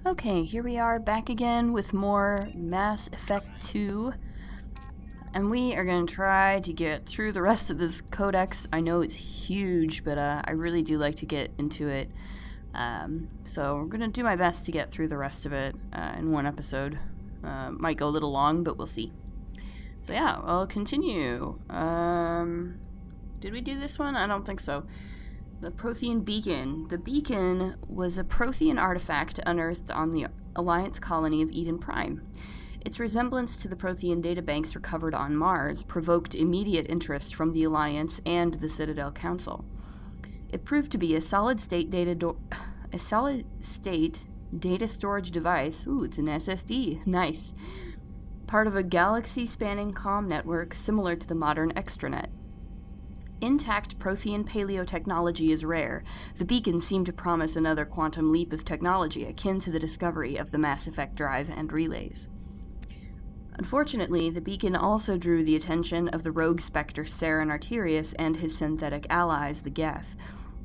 Okay, here we are back again with more Mass Effect 2. And we are going to try to get through the rest of this codex. I know it's huge, but I really do like to get into it. So we're going to do my best to get through the rest of it in one episode. Might go a little long, but we'll see. So yeah, I'll continue. Did we do this one? I don't think so. The Prothean Beacon. The beacon was a Prothean artifact unearthed on the Alliance colony of Eden Prime. Its resemblance to the Prothean databanks recovered on Mars provoked immediate interest from the Alliance and the Citadel Council. It proved to be a solid-state data storage device. Ooh, it's an SSD. Nice. Part of a galaxy-spanning comm network similar to the modern extranet. Intact Prothean paleotechnology is rare. The beacon seemed to promise another quantum leap of technology akin to the discovery of the Mass Effect drive and relays. Unfortunately, the beacon also drew the attention of the rogue Spectre Saren Arterius and his synthetic allies, the Geth.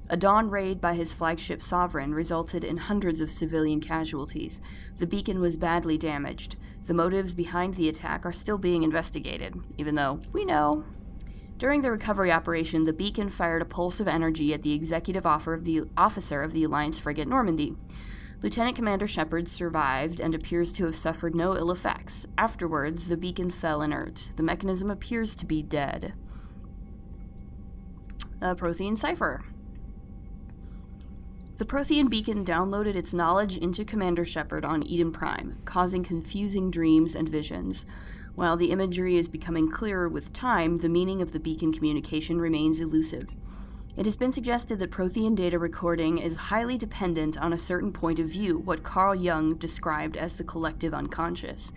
A dawn raid by his flagship Sovereign resulted in hundreds of civilian casualties. The beacon was badly damaged. The motives behind the attack are still being investigated, even though we know. During the recovery operation, the beacon fired a pulse of energy at the executive officer of the Alliance frigate Normandy. Lieutenant Commander Shepard survived and appears to have suffered no ill effects. Afterwards, the beacon fell inert. The mechanism appears to be dead. A Prothean cipher. The Prothean beacon downloaded its knowledge into Commander Shepard on Eden Prime, causing confusing dreams and visions. While the imagery is becoming clearer with time, the meaning of the beacon communication remains elusive. It has been suggested that Prothean data recording is highly dependent on a certain point of view, what Carl Jung described as the collective unconscious.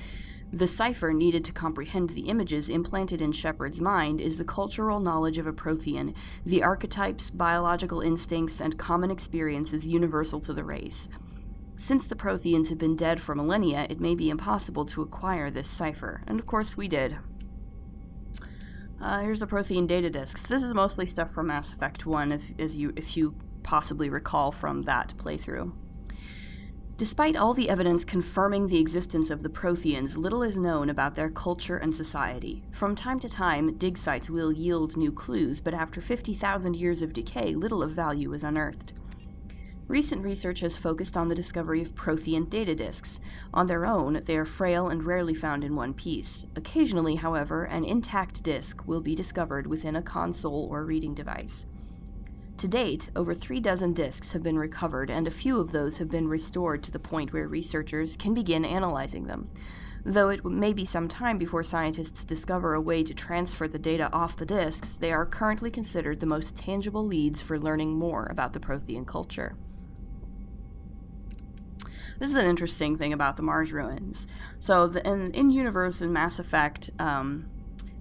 The cipher needed to comprehend the images implanted in Shepard's mind is the cultural knowledge of a Prothean, the archetypes, biological instincts, and common experiences universal to the race. Since the Protheans have been dead for millennia, it may be impossible to acquire this cipher, and of course we did. Here's the Prothean data disks. This is mostly stuff from Mass Effect 1, if you possibly recall from that playthrough. Despite all the evidence confirming the existence of the Protheans, little is known about their culture and society. From time to time, dig sites will yield new clues, but after 50,000 years of decay, little of value is unearthed. Recent research has focused on the discovery of Prothean data disks. On their own, they are frail and rarely found in one piece. Occasionally, however, an intact disk will be discovered within a console or reading device. To date, over 36 disks have been recovered, and a few of those have been restored to the point where researchers can begin analyzing them. Though it may be some time before scientists discover a way to transfer the data off the disks, they are currently considered the most tangible leads for learning more about the Prothean culture. This is an interesting thing about the Mars ruins. So, in-universe in Mass Effect,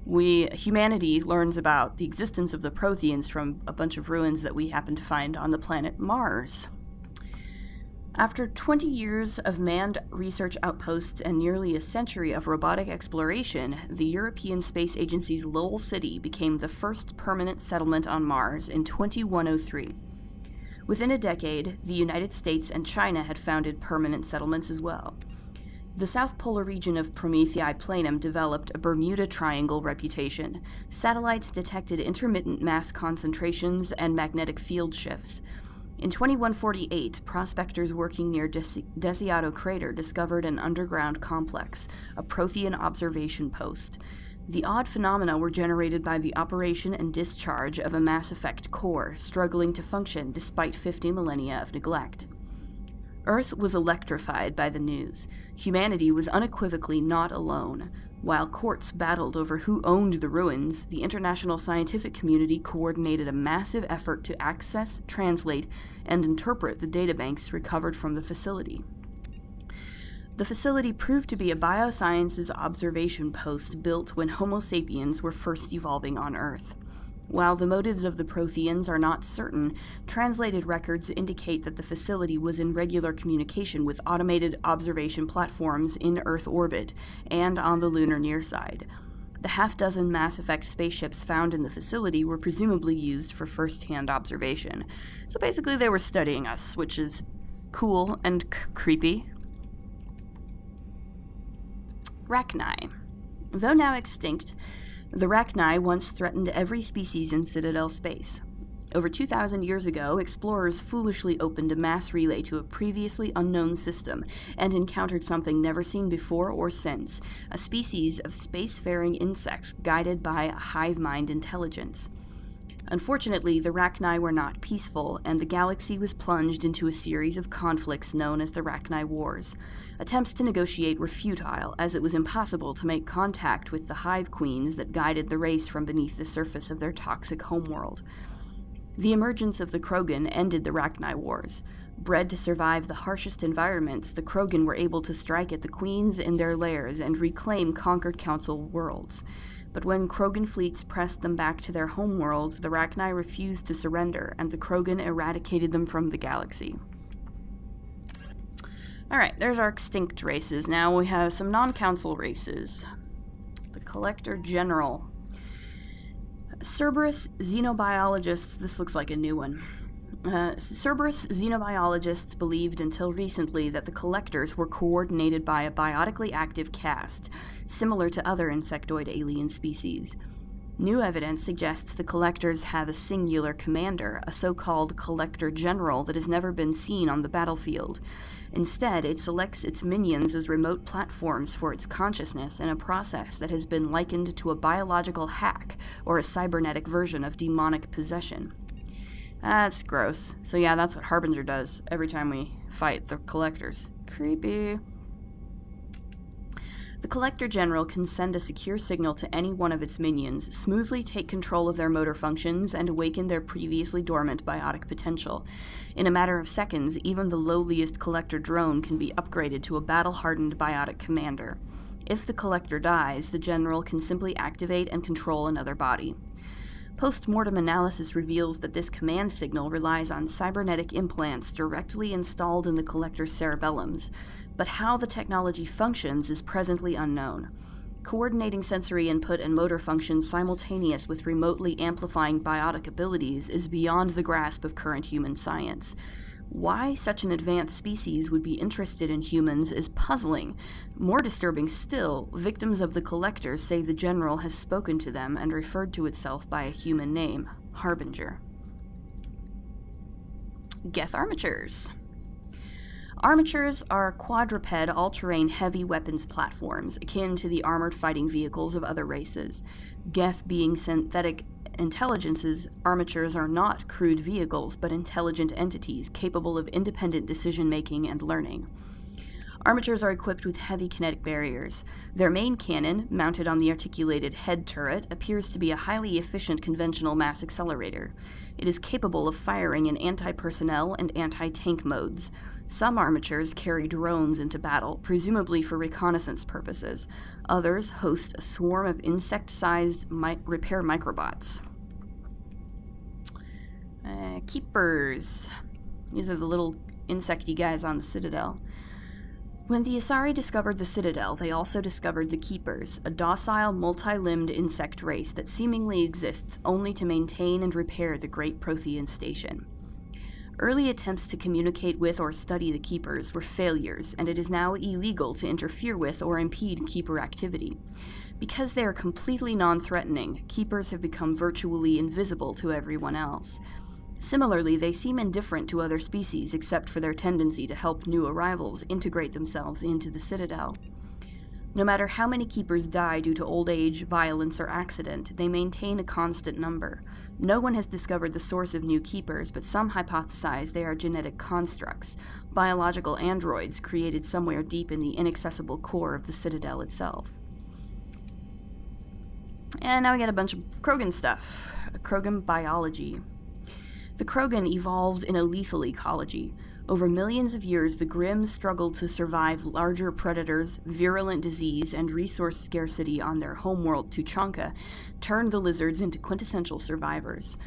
humanity learns about the existence of the Protheans from a bunch of ruins that we happen to find on the planet Mars. After 20 years of manned research outposts and nearly a century of robotic exploration, the European Space Agency's Lowell City became the first permanent settlement on Mars in 2103. Within a decade, the United States and China had founded permanent settlements as well. The South Polar region of Prometheus Planum developed a Bermuda Triangle reputation. Satellites detected intermittent mass concentrations and magnetic field shifts. In 2148, prospectors working near Desiato Crater discovered an underground complex, a Prothean observation post. The odd phenomena were generated by the operation and discharge of a Mass Effect core, struggling to function despite 50 millennia of neglect. Earth was electrified by the news. Humanity was unequivocally not alone. While courts battled over who owned the ruins, the international scientific community coordinated a massive effort to access, translate, and interpret the databanks recovered from the facility. The facility proved to be a biosciences observation post built when Homo sapiens were first evolving on Earth. While the motives of the Protheans are not certain, translated records indicate that the facility was in regular communication with automated observation platforms in Earth orbit and on the lunar nearside. The half-dozen Mass Effect spaceships found in the facility were presumably used for first-hand observation. So basically they were studying us, which is cool and creepy. Rachni. Though now extinct, the Rachni once threatened every species in Citadel space. Over 2,000 years ago, explorers foolishly opened a mass relay to a previously unknown system and encountered something never seen before or since, a species of spacefaring insects guided by a hive mind intelligence. Unfortunately, the Rachni were not peaceful, and the galaxy was plunged into a series of conflicts known as the Rachni Wars. Attempts to negotiate were futile, as it was impossible to make contact with the hive queens that guided the race from beneath the surface of their toxic homeworld. The emergence of the Krogan ended the Rachni Wars. Bred to survive the harshest environments, the Krogan were able to strike at the queens in their lairs and reclaim conquered council worlds. But when Krogan fleets pressed them back to their homeworld, the Rachni refused to surrender, and the Krogan eradicated them from the galaxy. Alright, there's our extinct races. Now we have some non-council races. The Collector General. Cerberus xenobiologists, this looks like a new one. Cerberus xenobiologists believed until recently that the Collectors were coordinated by a biotically active caste, similar to other insectoid alien species. New evidence suggests the Collectors have a singular commander, a so-called Collector General that has never been seen on the battlefield. Instead, it selects its minions as remote platforms for its consciousness in a process that has been likened to a biological hack or a cybernetic version of demonic possession. That's gross. So yeah, that's what Harbinger does every time we fight the Collectors. Creepy. The Collector General can send a secure signal to any one of its minions, smoothly take control of their motor functions, and awaken their previously dormant biotic potential. In a matter of seconds, even the lowliest Collector drone can be upgraded to a battle-hardened biotic commander. If the Collector dies, the General can simply activate and control another body. Post-mortem analysis reveals that this command signal relies on cybernetic implants directly installed in the Collector's cerebellums, but how the technology functions is presently unknown. Coordinating sensory input and motor functions simultaneous with remotely amplifying biotic abilities is beyond the grasp of current human science. Why such an advanced species would be interested in humans is puzzling. More disturbing still, victims of the Collectors say the General has spoken to them and referred to itself by a human name, Harbinger. Geth Armatures. Armatures are quadruped, all-terrain heavy weapons platforms, akin to the armored fighting vehicles of other races. Geth being synthetic intelligences, armatures are not crude vehicles, but intelligent entities capable of independent decision-making and learning. Armatures are equipped with heavy kinetic barriers. Their main cannon, mounted on the articulated head turret, appears to be a highly efficient conventional mass accelerator. It is capable of firing in anti-personnel and anti-tank modes. Some armatures carry drones into battle, presumably for reconnaissance purposes. Others host a swarm of insect-sized repair microbots. Keepers. These are the little insecty guys on the Citadel. When the Asari discovered the Citadel, they also discovered the Keepers, a docile, multi-limbed insect race that seemingly exists only to maintain and repair the Great Prothean Station. Early attempts to communicate with or study the Keepers were failures, and it is now illegal to interfere with or impede Keeper activity. Because they are completely non-threatening, Keepers have become virtually invisible to everyone else. Similarly, they seem indifferent to other species except for their tendency to help new arrivals integrate themselves into the Citadel. No matter how many Keepers die due to old age, violence, or accident, they maintain a constant number. No one has discovered the source of new Keepers, but some hypothesize they are genetic constructs, biological androids created somewhere deep in the inaccessible core of the Citadel itself. And now we get a bunch of Krogan stuff. Krogan biology. The Krogan evolved in a lethal ecology. Over millions of years, the Grimm struggled to survive larger predators, virulent disease, and resource scarcity on their homeworld Tuchanka turned the lizards into quintessential survivors.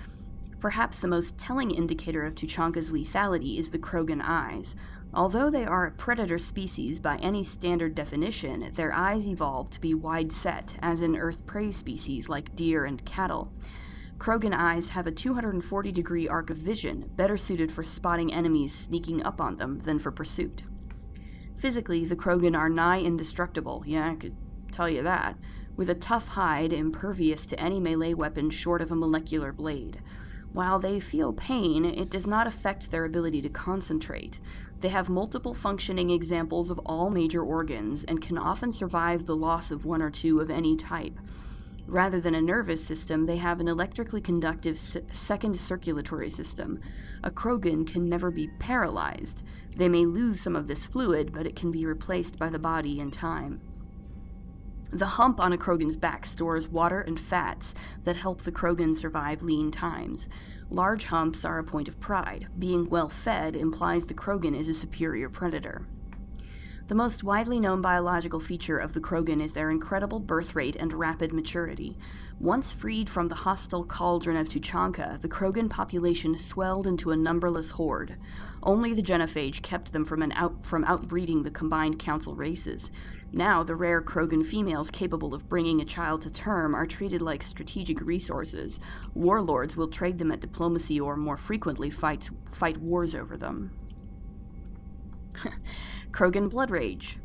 Perhaps the most telling indicator of Tuchanka's lethality is the Krogan eyes. Although they are a predator species by any standard definition, their eyes evolved to be wide-set, as in Earth prey species like deer and cattle. Krogan eyes have a 240-degree arc of vision, better suited for spotting enemies sneaking up on them than for pursuit. Physically, the Krogan are nigh indestructible. Yeah, I could tell you that, with a tough hide impervious to any melee weapon short of a molecular blade. While they feel pain, it does not affect their ability to concentrate. They have multiple functioning examples of all major organs and can often survive the loss of one or two of any type. Rather than a nervous system, they have an electrically conductive second circulatory system. A Krogan can never be paralyzed. They may lose some of this fluid, but it can be replaced by the body in time. The hump on a Krogan's back stores water and fats that help the Krogan survive lean times. Large humps are a point of pride. Being well fed implies the Krogan is a superior predator. The most widely known biological feature of the Krogan is their incredible birth rate and rapid maturity. Once freed from the hostile cauldron of Tuchanka, the Krogan population swelled into a numberless horde. Only the genophage kept them from outbreeding the combined council races. Now, the rare Krogan females capable of bringing a child to term are treated like strategic resources. Warlords will trade them at diplomacy or, more frequently, fight wars over them. Krogan blood rage.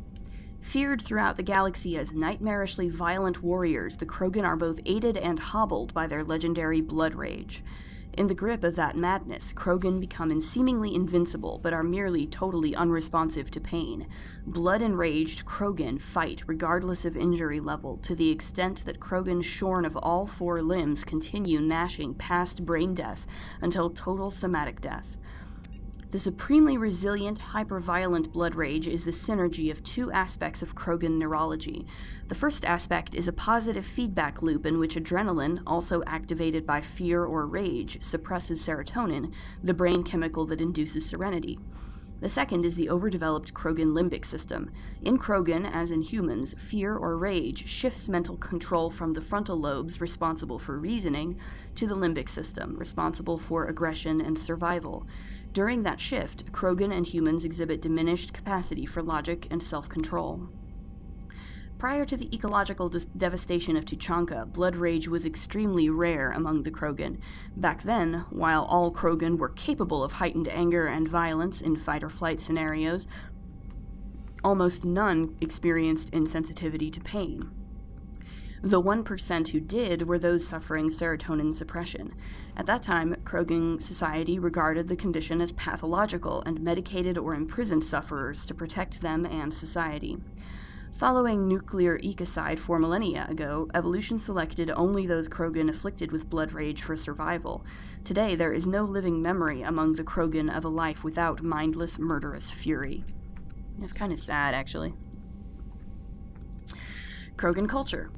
Feared throughout the galaxy as nightmarishly violent warriors, the Krogan are both aided and hobbled by their legendary blood rage. In the grip of that madness, Krogan become seemingly invincible, but are merely totally unresponsive to pain. Blood-enraged Krogan fight regardless of injury level, to the extent that Krogan shorn of all 4 limbs continue gnashing past brain death until total somatic death. The supremely resilient, hyper-violent blood rage is the synergy of 2 aspects of Krogan neurology. The first aspect is a positive feedback loop in which adrenaline, also activated by fear or rage, suppresses serotonin, the brain chemical that induces serenity. The second is the overdeveloped Krogan limbic system. In Krogan, as in humans, fear or rage shifts mental control from the frontal lobes, responsible for reasoning, to the limbic system, responsible for aggression and survival. During that shift, Krogan and humans exhibit diminished capacity for logic and self-control. Prior to the ecological devastation of Tuchanka, blood rage was extremely rare among the Krogan. Back then, while all Krogan were capable of heightened anger and violence in fight-or-flight scenarios, almost none experienced insensitivity to pain. The 1% who did were those suffering serotonin suppression. At that time, Krogan society regarded the condition as pathological and medicated or imprisoned sufferers to protect them and society. Following nuclear ecocide 4 millennia ago, evolution selected only those Krogan afflicted with blood rage for survival. Today, there is no living memory among the Krogan of a life without mindless, murderous fury. It's kind of sad, actually. Krogan culture.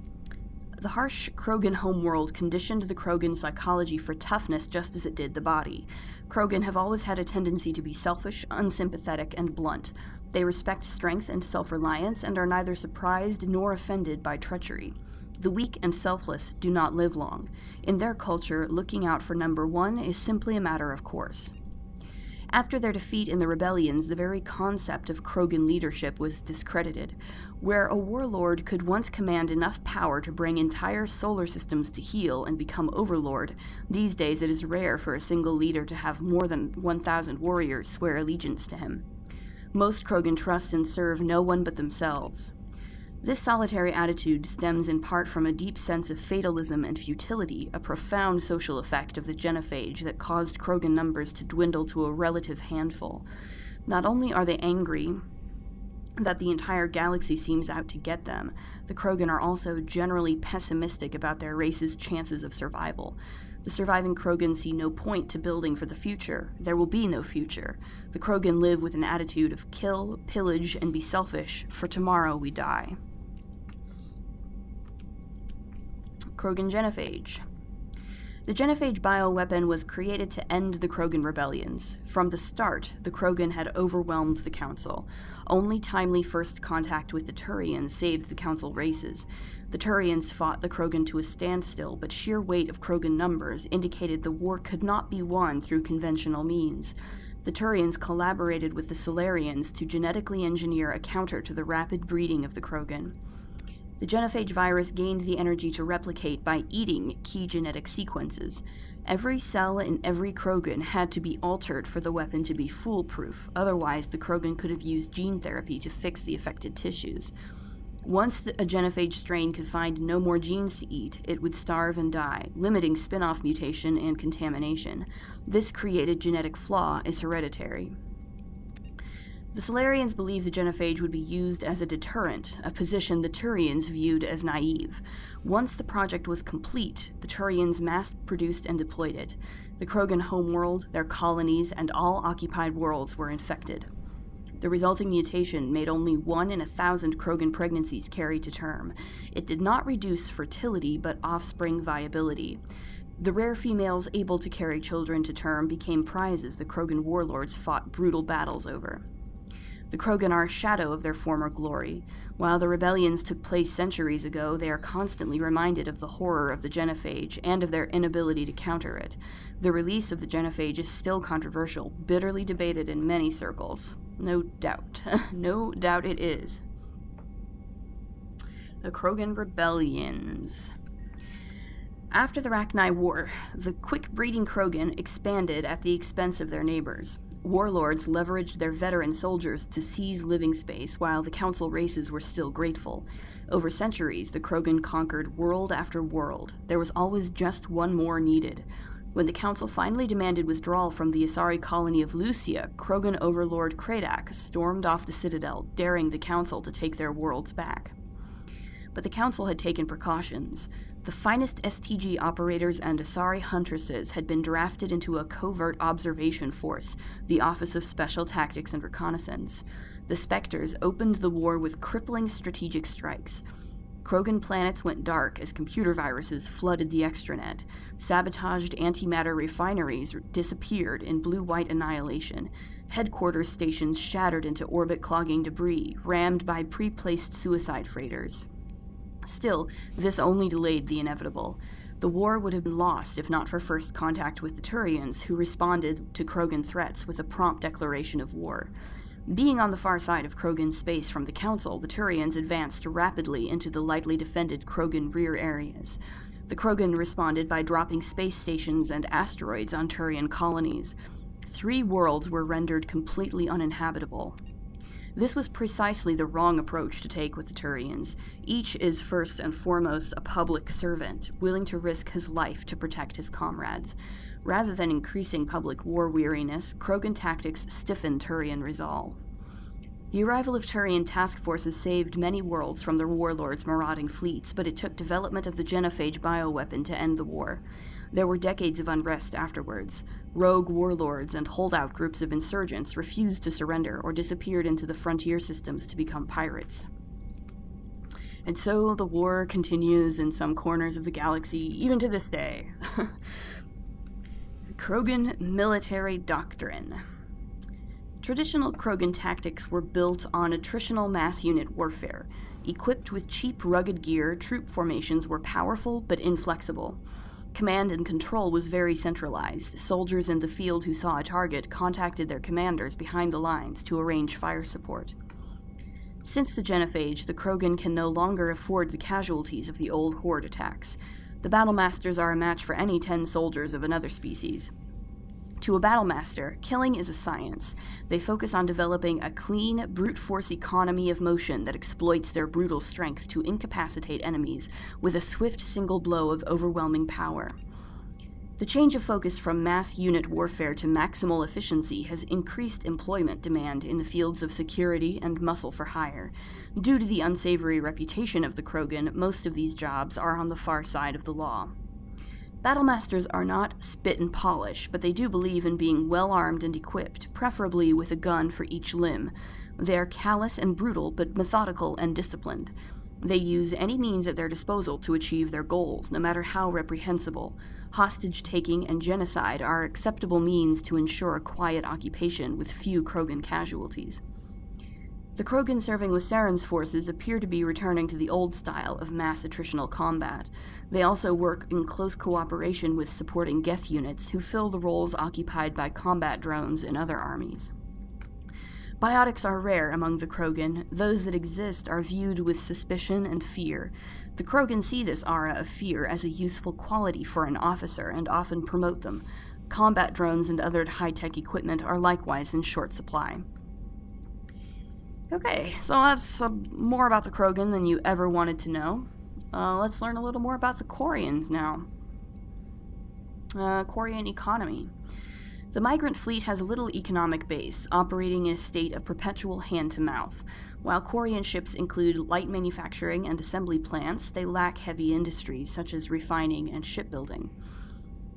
The harsh Krogan homeworld conditioned the Krogan psychology for toughness just as it did the body. Krogan have always had a tendency to be selfish, unsympathetic, and blunt. They respect strength and self-reliance and are neither surprised nor offended by treachery. The weak and selfless do not live long. In their culture, looking out for number 1 is simply a matter of course. After their defeat in the rebellions, the very concept of Krogan leadership was discredited. Where a warlord could once command enough power to bring entire solar systems to heel and become overlord, these days it is rare for a single leader to have more than 1,000 warriors swear allegiance to him. Most Krogan trust and serve no one but themselves. This solitary attitude stems in part from a deep sense of fatalism and futility, a profound social effect of the genophage that caused Krogan numbers to dwindle to a relative handful. Not only are they angry that the entire galaxy seems out to get them, the Krogan are also generally pessimistic about their race's chances of survival. The surviving Krogan see no point to building for the future. There will be no future. The Krogan live with an attitude of kill, pillage, and be selfish, for tomorrow we die. Krogan genophage. The genophage bioweapon was created to end the Krogan rebellions. From the start, the Krogan had overwhelmed the Council. Only timely first contact with the Turians saved the Council races. The Turians fought the Krogan to a standstill, but sheer weight of Krogan numbers indicated the war could not be won through conventional means. The Turians collaborated with the Solarians to genetically engineer a counter to the rapid breeding of the Krogan. The genophage virus gained the energy to replicate by eating key genetic sequences. Every cell in every Krogan had to be altered for the weapon to be foolproof, otherwise the Krogan could have used gene therapy to fix the affected tissues. Once a genophage strain could find no more genes to eat, it would starve and die, limiting spin-off mutation and contamination. This created genetic flaw as hereditary. The Solarians believed the genophage would be used as a deterrent, a position the Turians viewed as naive. Once the project was complete, the Turians mass-produced and deployed it. The Krogan homeworld, their colonies, and all occupied worlds were infected. The resulting mutation made only 1 in 1,000 Krogan pregnancies carry to term. It did not reduce fertility, but offspring viability. The rare females able to carry children to term became prizes the Krogan warlords fought brutal battles over. The Krogan are a shadow of their former glory. While the rebellions took place centuries ago, they are constantly reminded of the horror of the genophage and of their inability to counter it. The release of the genophage is still controversial, bitterly debated in many circles. No doubt. No doubt it is. The Krogan rebellions. After the Rachni War, the quick-breeding Krogan expanded at the expense of their neighbors. Warlords leveraged their veteran soldiers to seize living space while the council races were still grateful. Over centuries, the Krogan conquered world after world. There was always just one more needed. When the council finally demanded withdrawal from the Asari colony of Lucia, Krogan overlord Kradak stormed off the citadel, daring the council to take their worlds back. But the council had taken precautions. The finest STG operators and Asari huntresses had been drafted into a covert observation force, the Office of Special Tactics and Reconnaissance. The Spectres opened the war with crippling strategic strikes. Krogan planets went dark as computer viruses flooded the extranet. Sabotaged antimatter refineries disappeared in blue-white annihilation. Headquarters stations shattered into orbit-clogging debris, rammed by pre-placed suicide freighters. Still, this only delayed the inevitable. The war would have been lost if not for first contact with the Turians, who responded to Krogan threats with a prompt declaration of war. Being on the far side of Krogan space from the Council, the Turians advanced rapidly into the lightly defended Krogan rear areas. The Krogan responded by dropping space stations and asteroids on Turian colonies. 3 worlds were rendered completely uninhabitable. This was precisely the wrong approach to take with the Turians. Each is first and foremost a public servant, willing to risk his life to protect his comrades. Rather than increasing public war weariness, Krogan tactics stiffened Turian resolve. The arrival of Turian task forces saved many worlds from the warlords' marauding fleets, but it took development of the genophage bioweapon to end the war. There were decades of unrest afterwards. Rogue warlords and holdout groups of insurgents refused to surrender or disappeared into the frontier systems to become pirates. And so the war continues in some corners of the galaxy, even to this day. Krogan military doctrine. Traditional Krogan tactics were built on attritional mass unit warfare. Equipped with cheap, rugged gear, troop formations were powerful but inflexible. Command and control was very centralized. Soldiers in the field who saw a target contacted their commanders behind the lines to arrange fire support. Since the genophage, the Krogan can no longer afford the casualties of the old horde attacks. The Battlemasters are a match for any 10 soldiers of another species. To a Battlemaster, killing is a science. They focus on developing a clean, brute force economy of motion that exploits their brutal strength to incapacitate enemies with a swift single blow of overwhelming power. The change of focus from mass unit warfare to maximal efficiency has increased employment demand in the fields of security and muscle for hire. Due to the unsavory reputation of the Krogan, most of these jobs are on the far side of the law. Battlemasters are not spit and polish, but they do believe in being well-armed and equipped, preferably with a gun for each limb. They are callous and brutal, but methodical and disciplined. They use any means at their disposal to achieve their goals, no matter how reprehensible. Hostage-taking and genocide are acceptable means to ensure a quiet occupation with few Krogan casualties. The Krogan serving with Saren's forces appear to be returning to the old style of mass attritional combat. They also work in close cooperation with supporting Geth units who fill the roles occupied by combat drones in other armies. Biotics are rare among the Krogan. Those that exist are viewed with suspicion and fear. The Krogan see this aura of fear as a useful quality for an officer and often promote them. Combat drones and other high-tech equipment are likewise in short supply. Okay, so that's more about the Krogan than you ever wanted to know. Let's learn a little more about the Quarians now. Quarian economy. The migrant fleet has little economic base, operating in a state of perpetual hand-to-mouth. While Quarian ships include light manufacturing and assembly plants, they lack heavy industries such as refining and shipbuilding.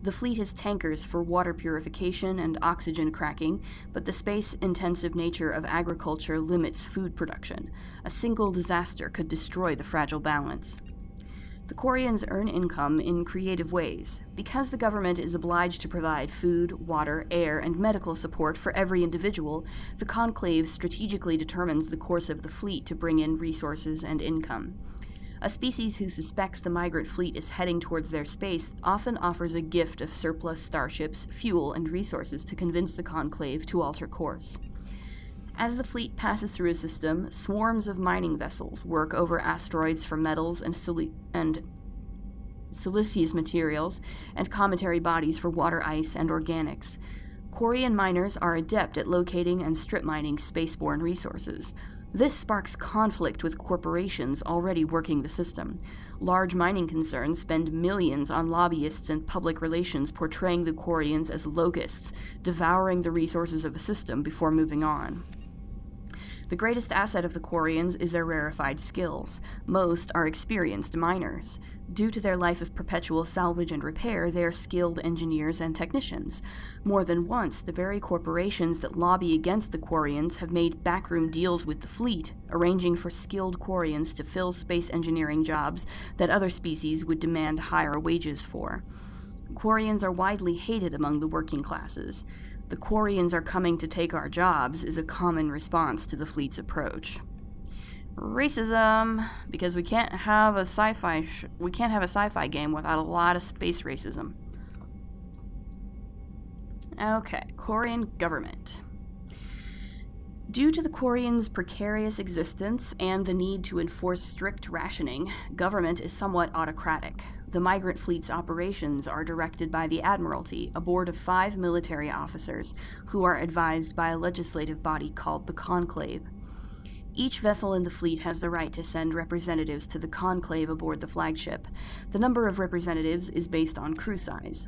The fleet has tankers for water purification and oxygen cracking, but the space-intensive nature of agriculture limits food production. A single disaster could destroy the fragile balance. The Quarians earn income in creative ways. Because the government is obliged to provide food, water, air, and medical support for every individual, the Conclave strategically determines the course of the fleet to bring in resources and income. A species who suspects the migrant fleet is heading towards their space often offers a gift of surplus starships, fuel, and resources to convince the Conclave to alter course. As the fleet passes through a system, swarms of mining vessels work over asteroids for metals and siliceous materials, and cometary bodies for water ice and organics. Quarian miners are adept at locating and strip mining spaceborne resources. This sparks conflict with corporations already working the system. Large mining concerns spend millions on lobbyists and public relations portraying the Quarians as locusts, devouring the resources of a system before moving on. The greatest asset of the Quarians is their rarefied skills. Most are experienced miners. Due to their life of perpetual salvage and repair, they are skilled engineers and technicians. More than once, the very corporations that lobby against the Quarians have made backroom deals with the fleet, arranging for skilled Quarians to fill space engineering jobs that other species would demand higher wages for. Quarians are widely hated among the working classes. The Quarians are coming to take our jobs is a common response to the fleet's approach. Racism, because we can't have a sci-fi game without a lot of space racism. Okay, Quarian government. Due to the Quarians' precarious existence and the need to enforce strict rationing, government is somewhat autocratic. The migrant fleet's operations are directed by the Admiralty, a board of 5 military officers, who are advised by a legislative body called the Conclave. Each vessel in the fleet has the right to send representatives to the Conclave aboard the flagship. The number of representatives is based on crew size.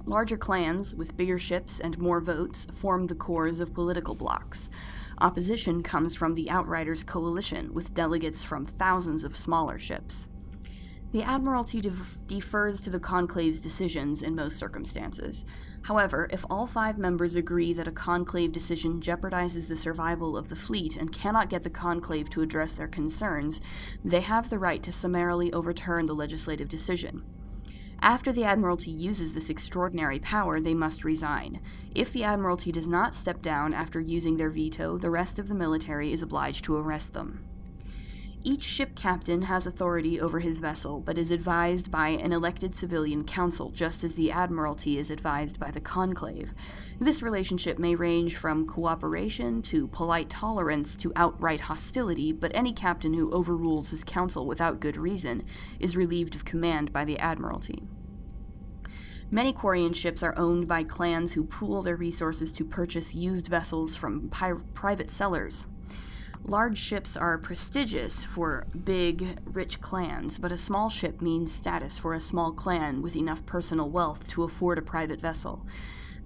Larger clans, with bigger ships and more votes, form the cores of political blocs. Opposition comes from the Outriders Coalition, with delegates from thousands of smaller ships. The Admiralty defers to the Conclave's decisions in most circumstances. However, if all 5 members agree that a Conclave decision jeopardizes the survival of the fleet and cannot get the Conclave to address their concerns, they have the right to summarily overturn the legislative decision. After the Admiralty uses this extraordinary power, they must resign. If the Admiralty does not step down after using their veto, the rest of the military is obliged to arrest them. Each ship captain has authority over his vessel, but is advised by an elected civilian council, just as the Admiralty is advised by the Conclave. This relationship may range from cooperation to polite tolerance to outright hostility, but any captain who overrules his council without good reason is relieved of command by the Admiralty. Many Quarian ships are owned by clans who pool their resources to purchase used vessels from private sellers. Large ships are prestigious for big, rich clans, but a small ship means status for a small clan with enough personal wealth to afford a private vessel.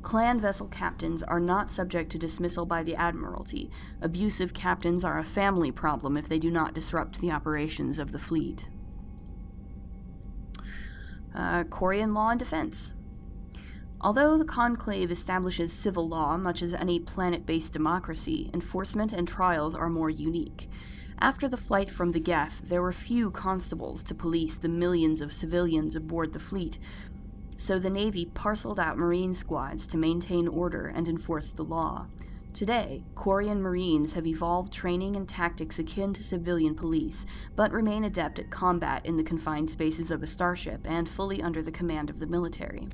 Clan vessel captains are not subject to dismissal by the Admiralty. Abusive captains are a family problem if they do not disrupt the operations of the fleet. Quarian law and defense. Although the Conclave establishes civil law, much as any planet-based democracy, enforcement and trials are more unique. After the flight from the Geth, there were few constables to police the millions of civilians aboard the fleet, so the Navy parceled out Marine squads to maintain order and enforce the law. Today, Quarian Marines have evolved training and tactics akin to civilian police, but remain adept at combat in the confined spaces of a starship and fully under the command of the military.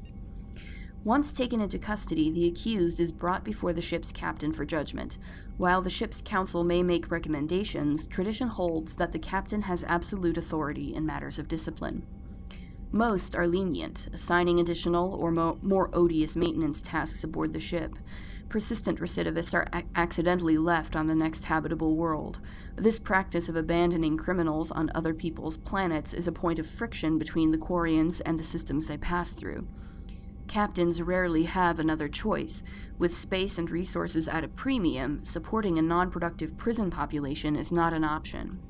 Once taken into custody, the accused is brought before the ship's captain for judgment. While the ship's council may make recommendations, tradition holds that the captain has absolute authority in matters of discipline. Most are lenient, assigning additional or more odious maintenance tasks aboard the ship. Persistent recidivists are accidentally left on the next habitable world. This practice of abandoning criminals on other people's planets is a point of friction between the Quarians and the systems they pass through. Captains rarely have another choice. With space and resources at a premium, supporting a non-productive prison population is not an option.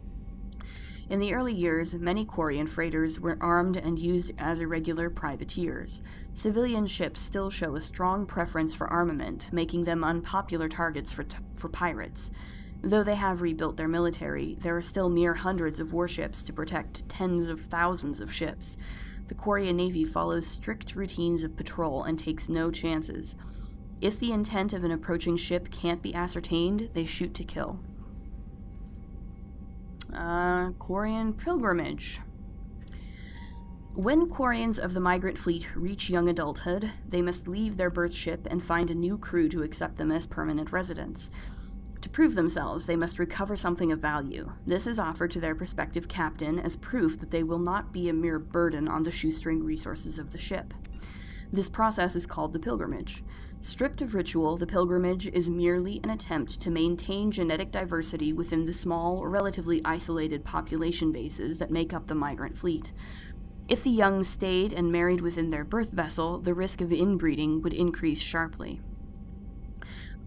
In the early years, many Quarian freighters were armed and used as irregular privateers. Civilian ships still show a strong preference for armament, making them unpopular targets for pirates. Though they have rebuilt their military, there are still mere hundreds of warships to protect tens of thousands of ships. The Quarian Navy follows strict routines of patrol and takes no chances. If the intent of an approaching ship can't be ascertained, they shoot to kill. Quarian pilgrimage. When Quarians of the migrant fleet reach young adulthood, they must leave their birth ship and find a new crew to accept them as permanent residents. To prove themselves, they must recover something of value. This is offered to their prospective captain as proof that they will not be a mere burden on the shoestring resources of the ship. This process is called the pilgrimage. Stripped of ritual, the pilgrimage is merely an attempt to maintain genetic diversity within the small, relatively isolated population bases that make up the migrant fleet. If the young stayed and married within their birth vessel, the risk of inbreeding would increase sharply.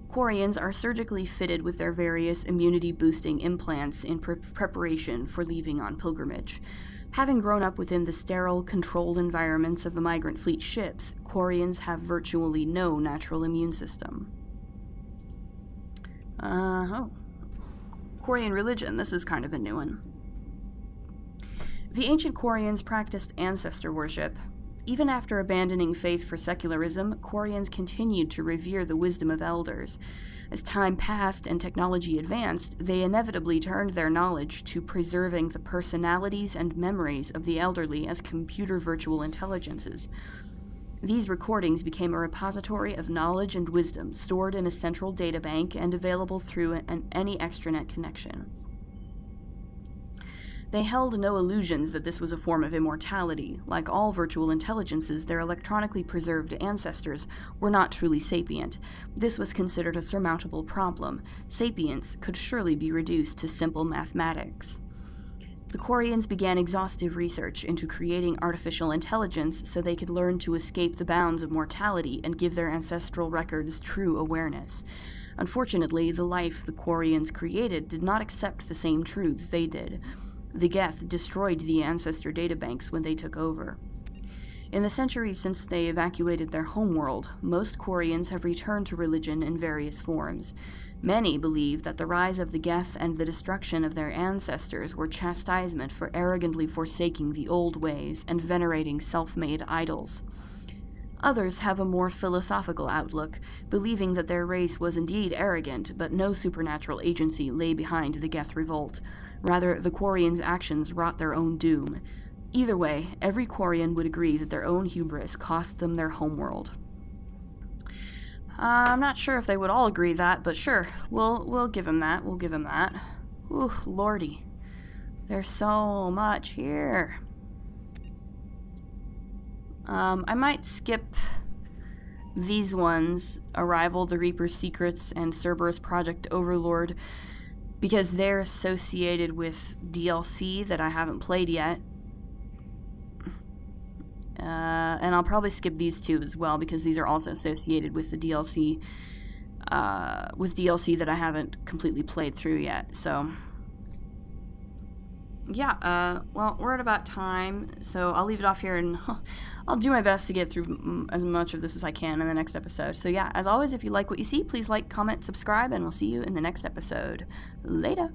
Quarians are surgically fitted with their various immunity-boosting implants in preparation for leaving on pilgrimage. Having grown up within the sterile, controlled environments of the migrant fleet ships, Quarians have virtually no natural immune system. Quarian religion. This is kind of a new one. The ancient Quarians practiced ancestor worship. Even after abandoning faith for secularism, Quarians continued to revere the wisdom of elders. As time passed and technology advanced, they inevitably turned their knowledge to preserving the personalities and memories of the elderly as computer virtual intelligences. These recordings became a repository of knowledge and wisdom, stored in a central databank and available through any extranet connection. They held no illusions that this was a form of immortality. Like all virtual intelligences, their electronically preserved ancestors were not truly sapient. This was considered a surmountable problem. Sapience could surely be reduced to simple mathematics. The Quarians began exhaustive research into creating artificial intelligence so they could learn to escape the bounds of mortality and give their ancestral records true awareness. Unfortunately, the life the Quarians created did not accept the same truths they did. The Geth destroyed the ancestor databanks when they took over. In the centuries since they evacuated their homeworld, most Quarians have returned to religion in various forms. Many believe that the rise of the Geth and the destruction of their ancestors were chastisement for arrogantly forsaking the old ways and venerating self-made idols. Others have a more philosophical outlook, believing that their race was indeed arrogant, but no supernatural agency lay behind the Geth revolt. Rather, the Quarians' actions wrought their own doom. Either way, every Quarian would agree that their own hubris cost them their homeworld. I'm not sure if they would all agree that, but sure, we'll give them that. We'll give them that. Ooh, lordy. There's so much here. I might skip these ones, Arrival, The Reaper's Secrets, and Cerberus Project Overlord, because they're associated with DLC that I haven't played yet. And I'll probably skip these two as well, because these are also associated with the DLC, that I haven't completely played through yet, so... Yeah, well, we're at about time, so I'll leave it off here, and I'll do my best to get through as much of this as I can in the next episode. So yeah, as always, if you like what you see, please like, comment, subscribe, and we'll see you in the next episode. Later!